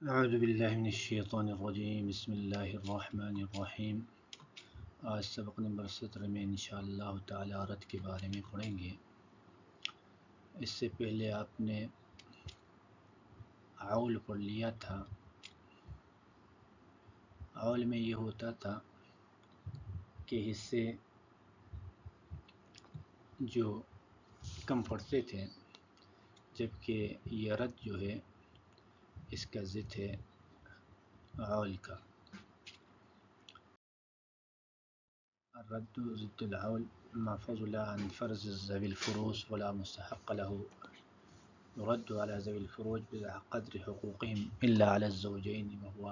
اعوذ باللہ من الشیطان الرجیم بسم اللہ الرحمن الرحیم۔ آج سبق نمبر 17 میں انشاءاللہ تعالی رت کے بارے میں پڑھیں گے۔ اس سے پہلے آپ نے عول پڑھ لیا تھا۔ عول میں یہ ہوتا تھا کہ حصے جو کم پڑتے تھے، جبکہ یہ رت جو ہے اس کا ضد ہے عول کا۔ الرد ضد العول ما فضل عن فرض ذوي الفروض ولا مستحق له، يرد على ذوي الفروج بقدر حقوقهم إلا على الزوجين وهو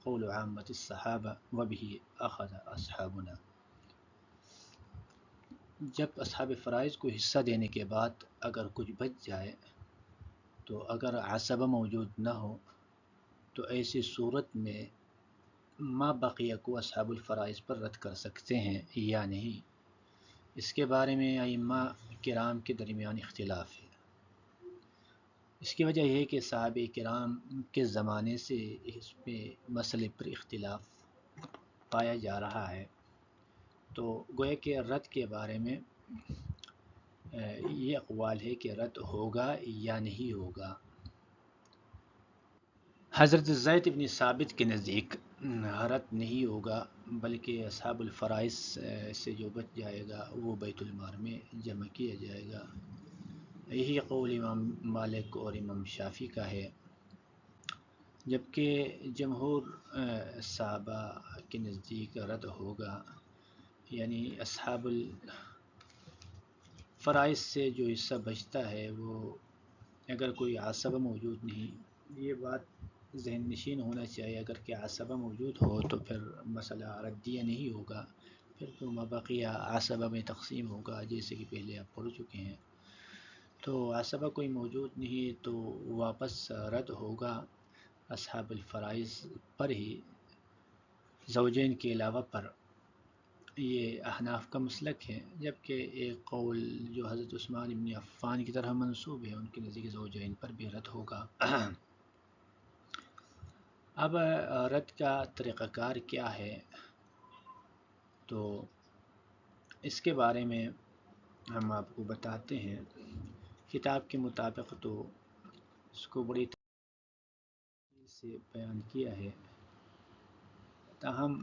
قول عامة الصحابة وبه أخذ أصحابنا۔ جب اصحاب فرائض کو حصہ دینے کے بعد اگر کچھ بچ جائے تو اگر عصبہ موجود نہ ہو تو ایسی صورت میں ما بقیہ کو اصحاب الفرائض پر رد کر سکتے ہیں یا نہیں، اس کے بارے میں ائمہ کرام کے درمیان اختلاف ہے۔ اس کی وجہ یہ ہے کہ صحابہ کرام کے زمانے سے اس میں مسئلے پر اختلاف پایا جا رہا ہے، تو گویا کہ رد کے بارے میں یہ اقوال ہے کہ رد ہوگا یا نہیں ہوگا۔ حضرت زید بن ثابت کے نزدیک رد نہیں ہوگا، بلکہ اصحاب الفرائض سے جو بچ جائے گا وہ بیت المال میں جمع کیا جائے گا۔ یہی قول امام مالک اور امام شافعی کا ہے، جبکہ جمہور صحابہ کے نزدیک رد ہوگا، یعنی اصحاب الفرائض سے جو حصہ بچتا ہے وہ اگر کوئی عصبہ موجود نہیں، یہ بات ذہن نشین ہونا چاہیے، اگر کہ عصبہ موجود ہو تو پھر مسئلہ ردیہ نہیں ہوگا، پھر تو مابقیہ عصبہ میں تقسیم ہوگا، جیسے کہ پہلے آپ پڑھ چکے ہیں۔ تو عصبہ کوئی موجود نہیں تو واپس رد ہوگا اصحاب الفرائض پر ہی، زوجین کے علاوہ پر۔ یہ احناف کا مسلک ہے، جبکہ ایک قول جو حضرت عثمان بن عفان کی طرح منسوب ہے، ان کے نزدیک زوجین پر بھی رد ہوگا۔ اب رد کا طریقہ کار کیا ہے، تو اس کے بارے میں ہم آپ کو بتاتے ہیں۔ کتاب کے مطابق تو اس کو بڑی تفصیل سے بیان کیا ہے، تاہم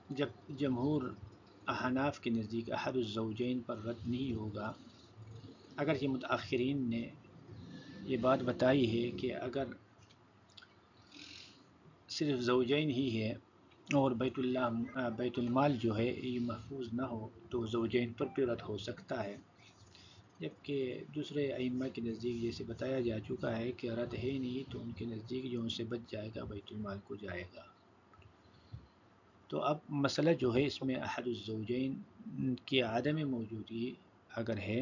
جب جمہور احناف کے نزدیک احد الزوجین پر رد نہیں ہوگا، اگرچہ متأخرین نے یہ بات بتائی ہے کہ اگر صرف زوجین ہی ہے اور بیت المال جو ہے یہ محفوظ نہ ہو تو زوجین پر بھی رد ہو سکتا ہے، جبکہ دوسرے ائمہ کے نزدیک جیسے بتایا جا چکا ہے کہ رد ہے نہیں، تو ان کے نزدیک جو ان سے بچ جائے گا بیت المال کو جائے گا۔ تو اب مسئلہ جو ہے اس میں احد الزوجین کی عدم موجودگی اگر ہے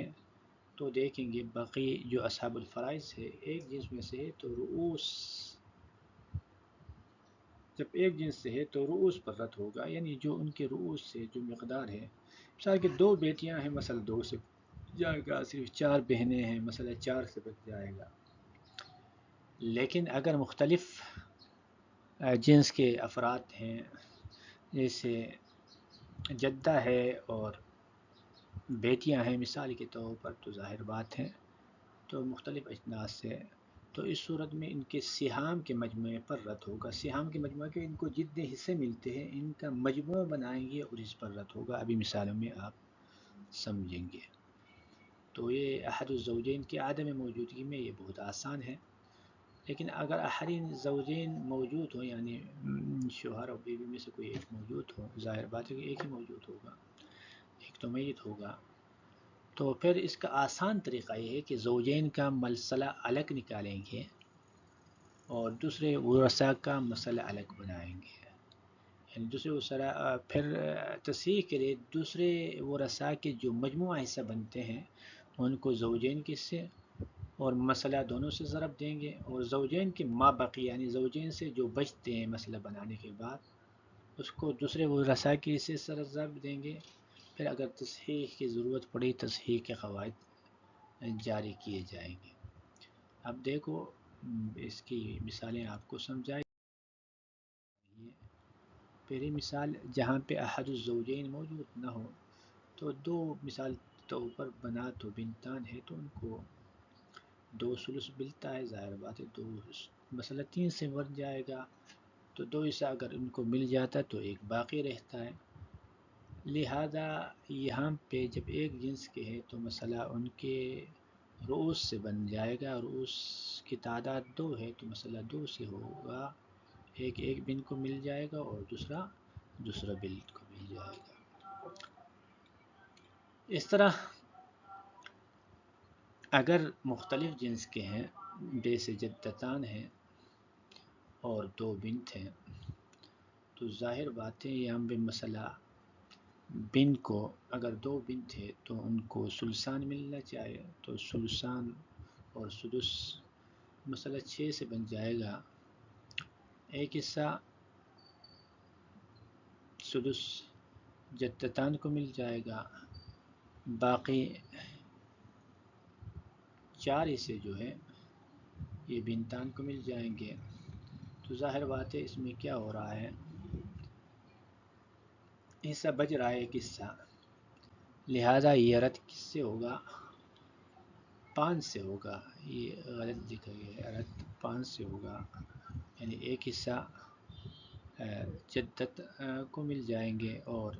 تو دیکھیں گے باقی جو اصحاب الفرائض ہے ایک جنس میں سے ہے تو رؤوس، جب ایک جنس سے ہے تو رؤوس پر رد ہوگا، یعنی جو ان کے رؤوس سے جو مقدار ہے، مثال کہ 2 بیٹیاں ہیں، مثلا 2 سے جائے گا، صرف 4 بہنیں ہیں، مثلا 4 سے بچ جائے گا۔ لیکن اگر مختلف جنس کے افراد ہیں، جیسے جدہ ہے اور بیٹیاں ہیں مثال کے طور پر، تو ظاہر بات ہے تو مختلف اجناس سے، تو اس صورت میں ان کے سہام کے مجموعے پر رد ہوگا۔ سہام کے مجموعے کے ان کو جتنے حصے ملتے ہیں ان کا مجموعہ بنائیں گے اور اس پر رد ہوگا، ابھی مثالوں میں آپ سمجھیں گے۔ تو یہ احد الزوجین کی عدم موجودگی میں یہ بہت آسان ہے، لیکن اگر احد زوجین موجود ہو، یعنی شوہر اور بیوی میں سے کوئی ایک موجود ہو، ظاہر بات ہے کہ ایک ہی موجود ہوگا، ایک تو میت ہوگا، تو پھر اس کا آسان طریقہ یہ ہے کہ زوجین کا مسئلہ الگ نکالیں گے اور دوسرے ورثاء کا مسئلہ الگ بنائیں گے، یعنی دوسرے ورثاء پھر تصحیح کے لیے دوسرے ورثاء کے جو مجموعہ حصہ بنتے ہیں ان کو زوجین کے حصے اور مسئلہ دونوں سے ضرب دیں گے، اور زوجین کے ما باقی یعنی زوجین سے جو بچتے ہیں مسئلہ بنانے کے بعد اس کو دوسرے ورثاء کے حصے سے ضرب دیں گے، پھر اگر تصحیح کی ضرورت پڑی تصحیح کے قواعد جاری کیے جائیں گے۔ اب دیکھو اس کی مثالیں آپ کو سمجھائی. پہلی مثال جہاں پہ احد الزوجین موجود نہ ہو تو دو مثال طور پر بنات و بنتان ہے تو ان کو دو ثلث ملتا ہے. ظاہر بات ہے دو مسئلہ 3 سے بن جائے گا تو دو حصہ اگر ان کو مل جاتا ہے تو ایک باقی رہتا ہے. لہذا یہاں پہ جب ایک جنس کے ہے تو مسئلہ ان کے رؤوس سے بن جائے گا. رؤوس کی تعداد 2 ہے تو مسئلہ 2 سے ہوگا. ایک بن کو مل جائے گا اور دوسرا بن کو مل جائے گا. اس طرح اگر مختلف جنس کے ہیں بے سے جدتان ہیں اور 2 بنت ہیں تو ظاہر بات ہے یہاں پہ مسئلہ بن کو اگر 2 بنت ہے تو ان کو ثلثان ملنا چاہیے تو ثلثان اور سدس مسئلہ 6 سے بن جائے گا. ایک حصہ سدس جدتان کو مل جائے گا. باقی 4 حصے جو ہے یہ بنتان کو مل جائیں گے. تو ظاہر بات ہے اس میں کیا ہو رہا ہے حصہ بچ رہا ہے ایک حصہ. لہذا یہ رد کس سے ہوگا 5 سے ہوگا. یہ غلط لکھا گیا ہے رد 5 سے ہوگا یعنی ایک حصہ جدت کو مل جائیں گے اور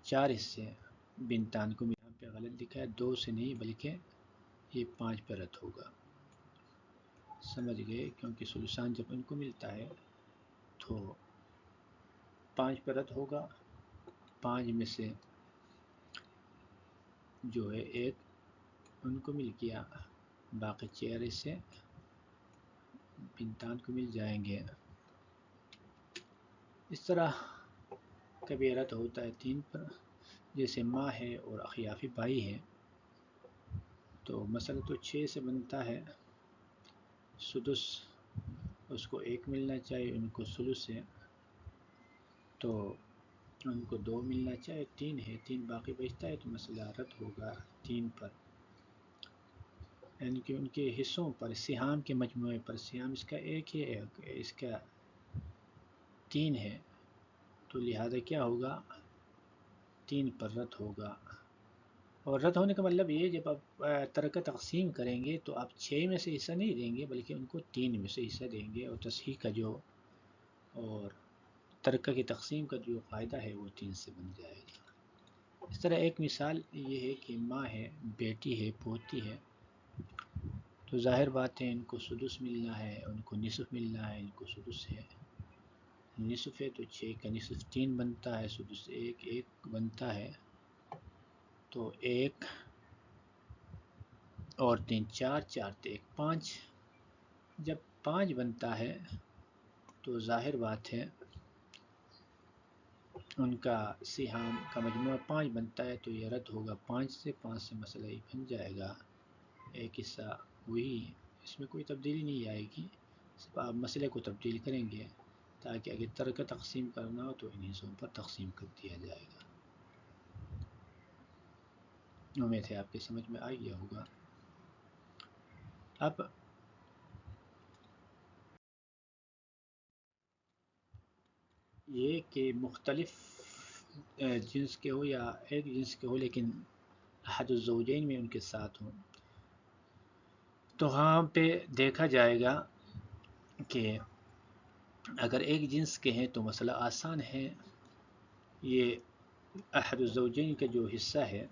4 حصے بنتان کو. یہاں پہ غلط لکھا ہے 2 سے نہیں بلکہ یہ 5 پہ رد ہوگا. سمجھ گئے کیونکہ ثلثان جب ان کو ملتا ہے تو 5 پہ رد ہوگا. 5 میں سے جو ہے ایک ان کو مل گیا باقی 4 حصے بنتان کو مل جائیں گے. اس طرح کبھی رد ہوتا ہے 3 پر جیسے ماں ہے اور اخیافی بھائی ہے تو مسئلہ تو 6 سے بنتا ہے. سدس اس کو 1 ملنا چاہیے ان کو ثلث ہے تو ان کو 2 ملنا چاہیے. 3 ہے 3 باقی بچتا ہے تو مسئلہ رد ہوگا 3 پر یعنی کہ ان کے حصوں پر سہام کے مجموعے پر. سہام اس کا 1 ہے اس کا 3 ہے تو لہذا کیا ہوگا 3 پر رد ہوگا. اور رد ہونے کا مطلب یہ جب آپ ترکہ تقسیم کریں گے تو آپ 6 میں سے حصہ نہیں دیں گے بلکہ ان کو 3 میں سے حصہ دیں گے. اور تصحیح کا جو اور ترکہ کی تقسیم کا جو قاعدہ ہے وہ 3 سے بن جائے گا. اس طرح ایک مثال یہ ہے کہ ماں ہے بیٹی ہے پوتی ہے تو ظاہر بات ہے ان کو سدس ملنا ہے ان کو نصف ملنا ہے. ان کو سدس ہے نصف ہے تو 6 کا نصف 3 بنتا ہے. سدس 1 بنتا ہے تو 1 اور 3 4 4 1 5. جب 5 بنتا ہے تو ظاہر بات ہے ان کا سہام کا مجموعہ 5 بنتا ہے تو یہ رد ہوگا 5 سے مسئلہ ہی بن جائے گا. ایک حصہ وہی اس میں کوئی تبدیلی نہیں آئے گی. آپ مسئلے کو تبدیل کریں گے تاکہ اگر ترکہ تقسیم کرنا ہو تو ان حصوں پر تقسیم کر دیا جائے گا. امید ہے آپ کے سمجھ میں آ گیا ہوگا. اب یہ کہ مختلف جنس کے ہو یا ایک جنس کے ہو لیکن احد الزوجین میں ان کے ساتھ ہوں تو وہاں پہ دیکھا جائے گا کہ اگر ایک جنس کے ہیں تو مسئلہ آسان ہے. یہ احد الزوجین کا جو حصہ ہے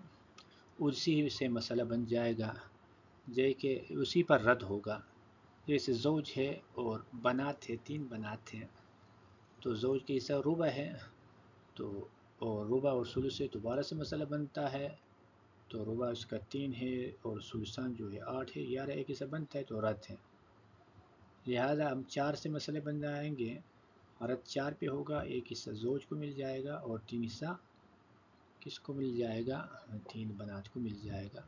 اسی سے مسئلہ بن جائے گا جے کہ اسی پر رد ہوگا. جیسے زوج ہے اور بنات ہے 3 بنات ہیں تو زوج کے حصہ ربع ہے تو اور ربع اور ثلث ہے تو 12 سے مسئلہ بنتا ہے تو ربع اس کا 3 ہے اور ثلثان جو ہے 8 ہے. 11 ایک حصہ بنتا ہے تو رد ہے. لہذا ہم 4 سے مسئلے بن جائیں گے. رد 4 پہ ہوگا. ایک حصہ زوج کو مل جائے گا اور 3 حصہ کس کو مل جائے گا 3 بنات کو مل جائے گا.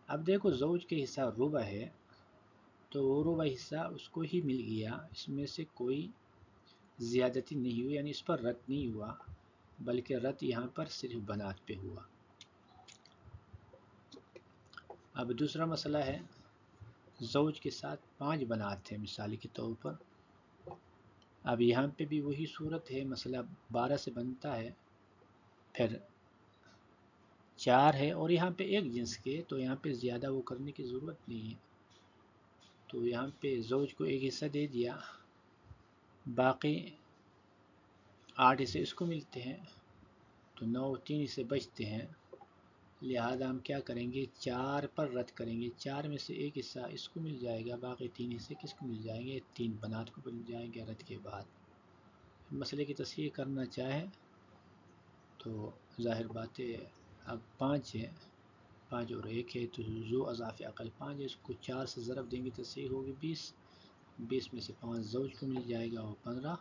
اب دیکھو زوج کے حصہ ربع ہے تو وہ ربع حصہ اس کو ہی مل گیا. اس میں سے کوئی زیادتی نہیں ہوئی یعنی اس پر رد نہیں ہوا بلکہ رد یہاں پر صرف بنات پہ ہوا. اب دوسرا مسئلہ ہے زوج کے ساتھ 5 بنات تھے مثال کے طور پر. اب یہاں پہ بھی وہی صورت ہے، مسئلہ 12 سے بنتا ہے، پھر 4 ہے اور یہاں پہ ایک جنس کے، تو یہاں پہ زیادہ وہ کرنے کی ضرورت نہیں ہے. تو یہاں پہ زوج کو ایک حصہ دے دیا، باقی 8 حصے اس کو ملتے ہیں، تو 9 3 حصے بچتے ہیں. لہذا ہم کیا کریں گے، 4 پر رد کریں گے، 4 میں سے ایک حصہ اس کو مل جائے گا، باقی 3 حصے کس کو مل جائیں گے، 3 بنات کو مل جائیں گے رد کے بعد. مسئلے کی تصحیح کرنا چاہے تو ظاہر بات ہے، اب 5 ہے، 5 اور 1 ہے، تو ذو اضافی عقل 5 ہے، اس کو 4 سے ضرب دیں گے تصحیح ہوگی 20. 20 میں سے 5 زوج کو مل جائے گا اور 15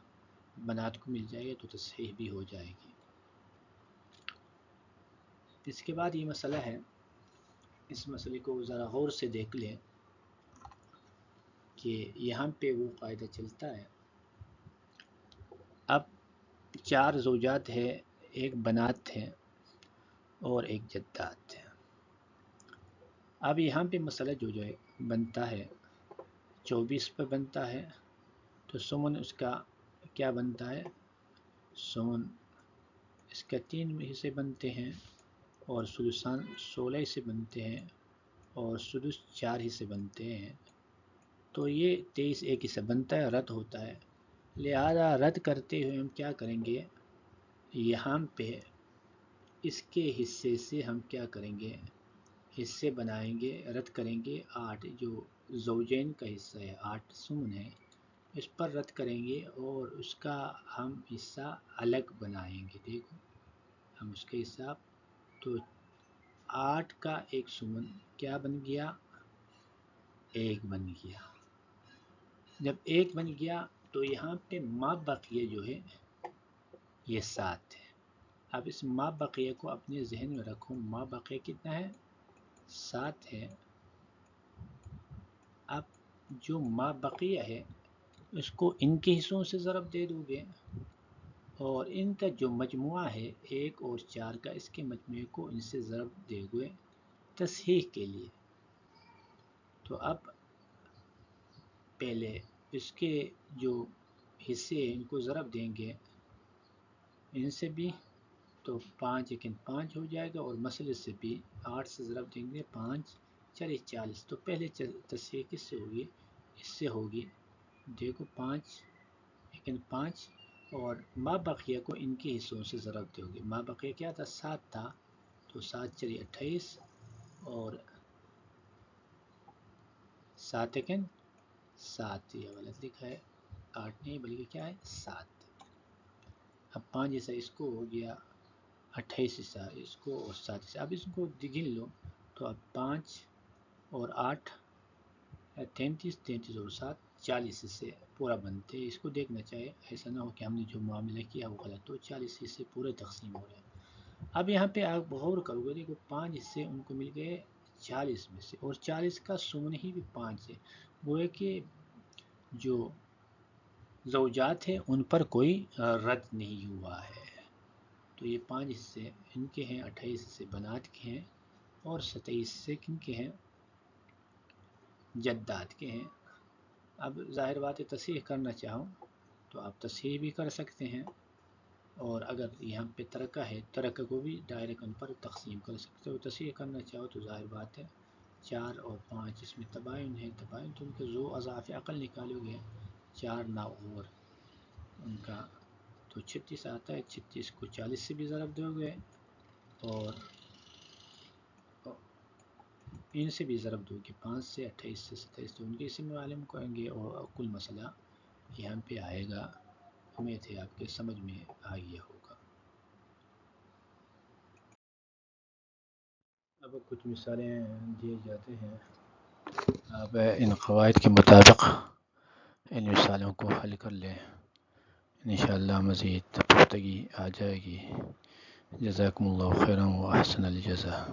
بنات کو مل جائے گا، تو تصحیح بھی ہو جائے گی. اس کے بعد یہ مسئلہ ہے، اس مسئلے کو ذرا غور سے دیکھ لیں کہ یہاں پہ وہ قاعدہ چلتا ہے. اب 4 زوجات ہے، ایک بنات ہے اور ایک جدات ہے. اب یہاں پہ مسئلہ جو ہے بنتا ہے 24 پہ بنتا ہے، تو سمن اس کا کیا بنتا ہے، سمن اس کا 3 حصے بنتے ہیں اور سدسان 16 حصے بنتے ہیں اور سدس 4 حصے بنتے ہیں. تو یہ 23 ایک حصہ بنتا ہے، رد ہوتا ہے. لہذا رد کرتے ہوئے ہم کیا کریں گے، یہاں پہ اس کے حصے سے ہم کیا کریں گے، حصے بنائیں گے، رد کریں گے. 8 جو زوجین کا حصہ ہے، 8 سمن ہے، اس پر رد کریں گے اور اس کا ہم حصہ الگ بنائیں گے. دیکھو ہم اس کا حصہ، تو 8 کا ایک سمن کیا بن گیا، 1 بن گیا. جب 1 بن گیا تو یہاں پہ ما بقیہ جو ہے یہ 7 ہے. اب اس ما بقیہ کو اپنے ذہن میں رکھو، ما بقیہ کتنا ہے، 7 ہے. اب جو ما بقیہ ہے اس کو ان کے حصوں سے ضرب دے دو گے، اور ان کا جو مجموعہ ہے 1 اور 4 کا، اس کے مجموعے کو ان سے ضرب دے گئے تصحیح کے لیے. تو اب پہلے اس کے جو حصے ہیں ان کو ضرب دیں گے ان سے بھی، تو 5 لیکن 5 ہو جائے گا، اور مسئلے سے بھی 8 سے ضرب دیں گے 5 چلے 40. تو پہلے تصحیح کس سے ہوگی، اس سے ہوگی. دیکھو 5 لیکن 5 اور ما بقیہ کو ان کے حصوں سے ضرب دو گے. ما بقیہ کیا تھا، 7 تھا، تو 7 چلیے 28 اور 7 لیکن 7، یہ غلط لکھا ہے، 8 نہیں بلکہ کیا ہے 7. اب 5 جیسا اس کو ہو گیا 28 حصہ اس کو اور 7 حصہ. اب اس کو گن لو، تو اب 5 اور 8 33، 33 اور 7 40 حصے پورا بنتے. اس کو دیکھنا چاہیے، ایسا نہ ہو کہ ہم نے جو معاملہ کیا وہ غلط. تو 40 حصے پورے تقسیم ہو رہے ہیں. اب یہاں پہ آپ غور کرو گے، دیکھو 5 حصے ان کو مل گئے 40 میں سے، اور 40 کا سمن ہی بھی 5 ہے. وہ ہے کہ جو زوجات ہیں ان پر کوئی رد نہیں ہوا ہے. تو یہ 5 حصے ان کے ہیں، 28 حصے بنات کے ہیں، اور 27 حصے کن کے ہیں، جدات کے ہیں. اب ظاہر بات ہے تصحیح کرنا چاہوں تو آپ تصحیح بھی کر سکتے ہیں، اور اگر یہاں پہ ترکہ ہے، ترکہ کو بھی ڈائریکٹ ان پر تقسیم کر سکتے ہو. تصحیح کرنا چاہو تو ظاہر بات ہے 4 اور 5 اس میں تباین ہے، تباین تو ان کے ذو اضافی عقل نکالو گے، 4 9 اور ان کا تو 36 آتا ہے. 36 کو 40 سے بھی ضرب دو گے اور ان سے بھی ضرب دو گے، 5 سے 28 سے 27، تو ان کے اسم معلوم کریں گے اور کل مسئلہ یہاں پہ آئے گا. امید ہے آپ کے سمجھ میں آ گیا ہوگا. اب کچھ مثالیں دیے جاتے ہیں، آپ ان قواعد کے مطابق ان مثالوں کو حل کر لیں، انشاءاللہ مزید پختگی آ جائے گی. جزاکم اللہ خیرا و احسن الجزا.